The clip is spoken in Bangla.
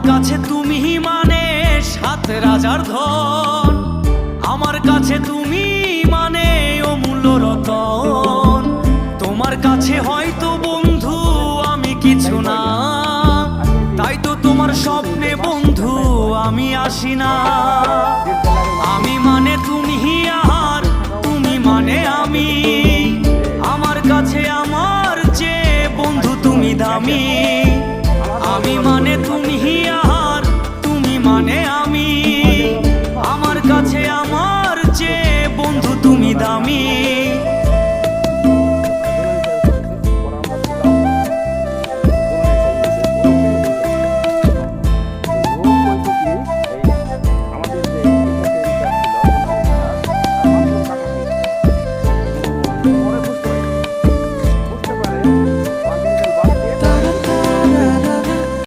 কাছে তুমি মানে সাত রাজার ধন, আমার কাছে তুমি মানে অমূল্য রতন। তোমার কাছে হয়তো বন্ধু আমি কিছু না, তাই তো তোমার স্বপ্নে বন্ধু আমি আসি না। আমি মানে তুমি আর তুমি মানে আমি, আমার কাছে আমার চেয়ে বন্ধু তুমি দামি। আমি